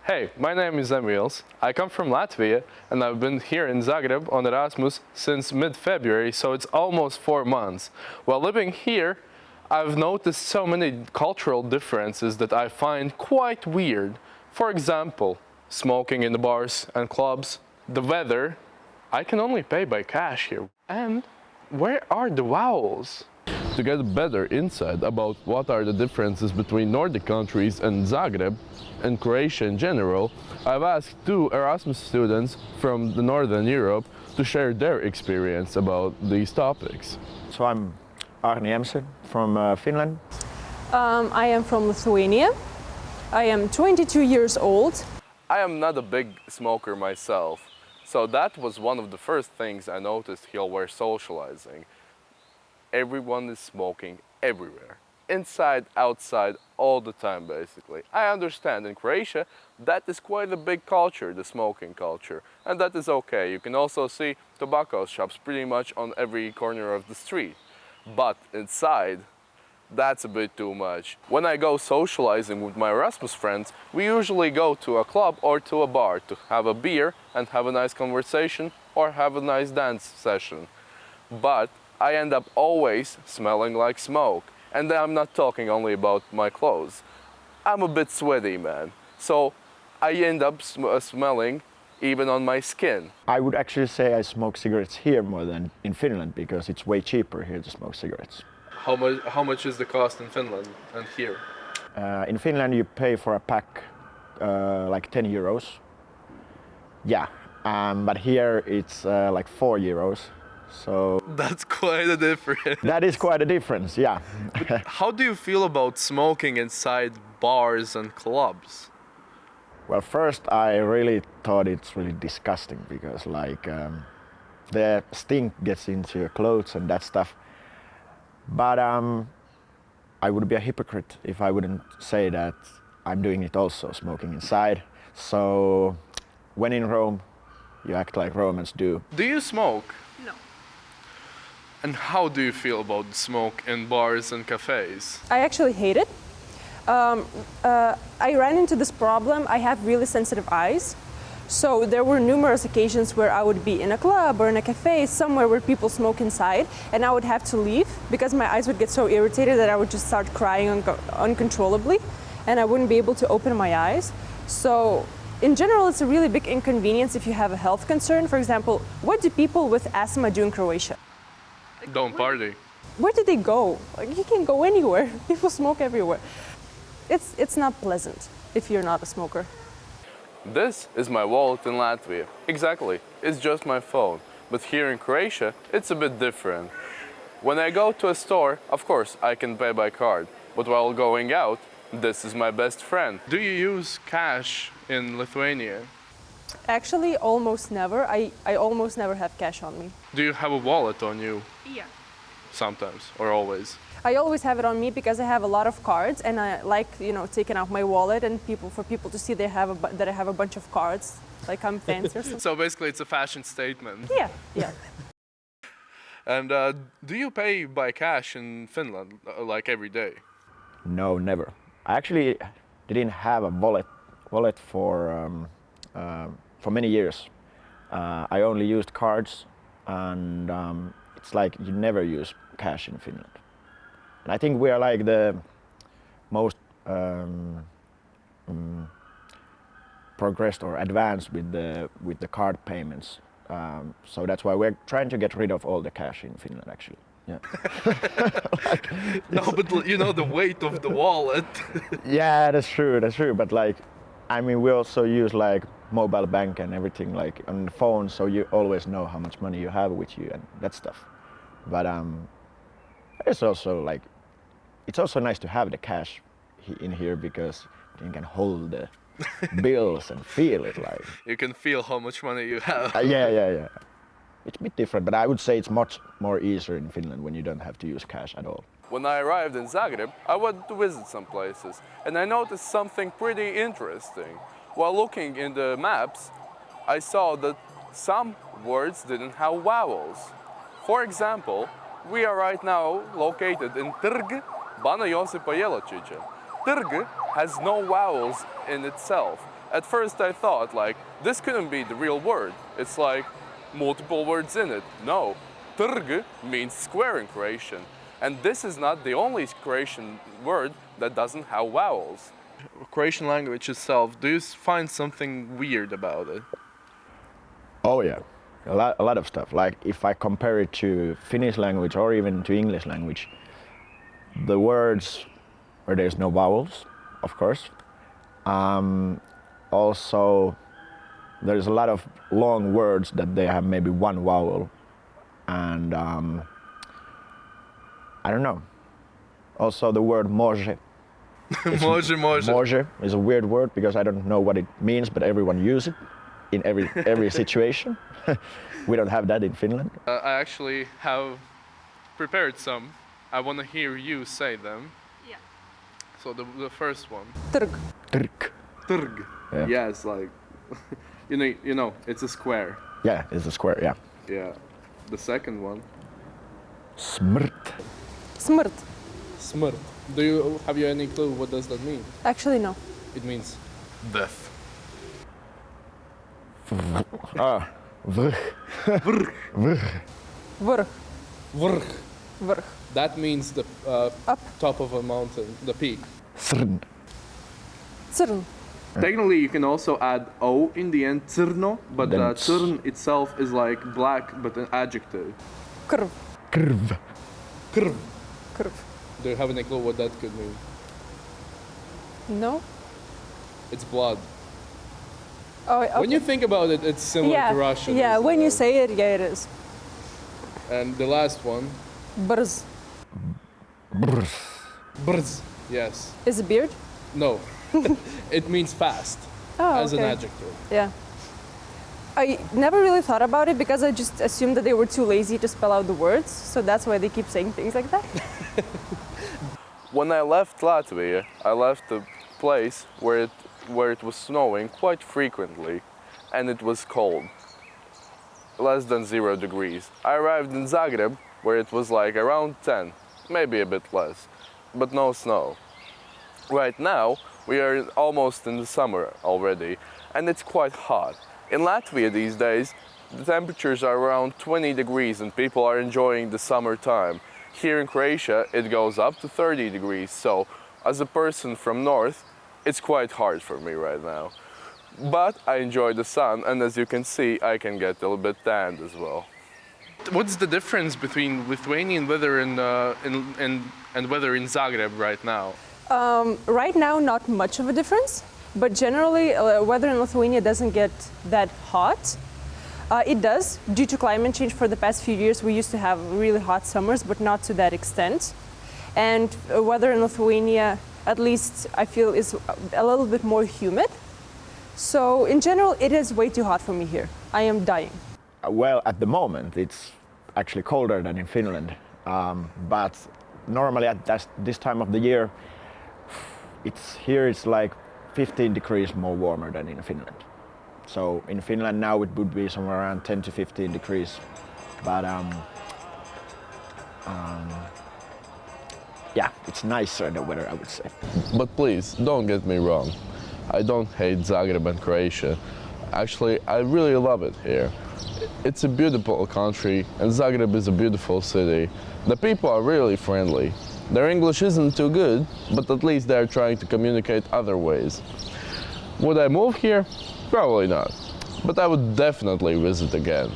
Hey, my name is Emils. I come from Latvia and I've been here in Zagreb on Erasmus since mid-February, so it's almost 4 months. While living here, I've noticed so many cultural differences that I find quite weird. For example, smoking in the bars and clubs, the weather. I can only pay by cash here. And where are the vowels? To get a better insight about what are the differences between Nordic countries and Zagreb and Croatia in general, I've asked 2 Erasmus students from the Northern Europe to share their experience about these topics. So I'm Emils from Finland. I am from Lithuania. I am 22 years old. I am not a big smoker myself, so that was one of the first things I noticed here while socializing. Everyone is smoking everywhere. Inside, outside, all the time basically. I understand in Croatia that is quite a big culture, the smoking culture, and that is okay. You can also see tobacco shops pretty much on every corner of the street. But inside, that's a bit too much. When I go socializing with my Erasmus friends, we usually go to a club or to a bar to have a beer and have a nice conversation or have a nice dance session. But I end up always smelling like smoke. And I'm not talking only about my clothes. I'm a bit sweaty, man. So I end up smelling even on my skin. I would actually say I smoke cigarettes here more than in Finland because it's way cheaper here to smoke cigarettes. How much is the cost in Finland and here? In Finland you pay for a pack like 10 euros. Yeah, but here it's like 4 euros. So That's quite a difference. that is quite a difference, yeah. How do you feel about smoking inside bars and clubs? Well, first I really thought it's really disgusting because the stink gets into your clothes and that stuff. But I would be a hypocrite if I wouldn't say that I'm doing it also, smoking inside. So when in Rome, you act like Romans do. Do you smoke? No. And how do you feel about the smoke in bars and cafes? I actually hate it. I ran into this problem. I have really sensitive eyes. So there were numerous occasions where I would be in a club or in a cafe, somewhere where people smoke inside, and I would have to leave because my eyes would get so irritated that I would just start crying uncontrollably, and I wouldn't be able to open my eyes. So in general, it's a really big inconvenience if you have a health concern. For example, what do people with asthma do in Croatia? Don't party. Where do they go? Like, you can go anywhere. People smoke everywhere. It's not pleasant if you're not a smoker. This is my wallet in Latvia. Exactly, it's just my phone. But here in Croatia, it's a bit different. When I go to a store, of course, I can pay by card. But while going out, this is my best friend. Do you use cash in Lithuania? Actually, almost never. I almost never have cash on me. Do you have a wallet on you? Yeah. Sometimes, or always? I always have it on me because I have a lot of cards, and I like, taking out my wallet and for people to see that I have a bunch of cards, like I'm fancy or something. So basically it's a fashion statement. Yeah. And do you pay by cash in Finland, like every day? No, never. I actually didn't have a wallet for many years. I only used cards, and it's like you never use cash in Finland. And I think we are like the most progressed or advanced with the card payments. So that's why we're trying to get rid of all the cash in Finland, actually. Yeah. No, but you know the weight of the wallet. Yeah, that's true. But we also use like mobile bank and everything like on the phone, so you always know how much money you have with you and that stuff. But it's also nice to have the cash in here because you can hold the bills and feel it like. You can feel how much money you have. Yeah. It's a bit different, but I would say it's much more easier in Finland when you don't have to use cash at all. When I arrived in Zagreb, I wanted to visit some places, and I noticed something pretty interesting. While looking in the maps, I saw that some words didn't have vowels. For example, we are right now located in Trg Bana Josipa Jelačića. Trg has no vowels in itself. At first I thought like, this couldn't be the real word. It's like multiple words in it. No, trg means square in Croatian. And this is not the only Croatian word that doesn't have vowels. Croatian language itself, do you find something weird about it? Oh yeah, a lot of stuff. Like if I compare it to Finnish language or even to English language, the words where there's no vowels, of course. Also, there's a lot of long words that they have maybe one vowel, and I don't know. Also, the word može. Može is a weird word because I don't know what it means, but everyone uses it in every situation. We don't have that in Finland. I actually have prepared some. I want to hear you say them. Yeah. So the first one. Trg. Trg. Trg. Yeah. Yes, like you know, it's a square. Yeah, it's a square. Yeah. Yeah. The second one. Smrt. Smrt. Smrt. Have you any clue what does that mean? Actually, no. It means death. Vrh. Vrh. Vrh. Vrh. Vrh. That means the Up. top of a mountain, the peak. Srn. Crn. Technically, you can also add o in the end, crno, but Then crn itself is like black, but an adjective. Krv. Krv. Krv. Krv. Do you have any clue what that could mean? No? It's blood. Oh, okay. When you think about it, it's similar to Russian. Yeah, isn't when you it? say it, yeah, it is. And the last one, Brz. Brz. brz. Yes. Is a beard? No. It means fast Oh, as an okay. adjective. Yeah. I never really thought about it because I just assumed that they were too lazy to spell out the words, so that's why they keep saying things like that. When I left Latvia, I left a place where it was snowing quite frequently, and it was cold, less than 0 degrees. I arrived in Zagreb, where it was like around 10, maybe a bit less, but no snow. Right now, we are almost in the summer already, and it's quite hot. In Latvia these days, the temperatures are around 20 degrees and people are enjoying the summertime. Here in Croatia, it goes up to 30 degrees, so as a person from north, it's quite hard for me right now. But I enjoy the sun, and as you can see, I can get a little bit tanned as well. What's the difference between Lithuanian weather and weather in Zagreb right now? Right now, not much of a difference, but generally, weather in Lithuania doesn't get that hot. It does, due to climate change. For the past few years, we used to have really hot summers, but not to that extent. And weather in Lithuania, at least I feel, is a little bit more humid. So in general, it is way too hot for me here. I am dying. Well, at the moment, it's actually colder than in Finland. But normally at this time of the year, it's like 15 degrees more warmer than in Finland. So in Finland now it would be somewhere around 10 to 15 degrees. But yeah, it's nicer the weather, I would say. But please, don't get me wrong. I don't hate Zagreb and Croatia. Actually, I really love it here. It's a beautiful country and Zagreb is a beautiful city. The people are really friendly. Their English isn't too good, but at least they're trying to communicate other ways. Would I move here? Probably not. But I would definitely visit again.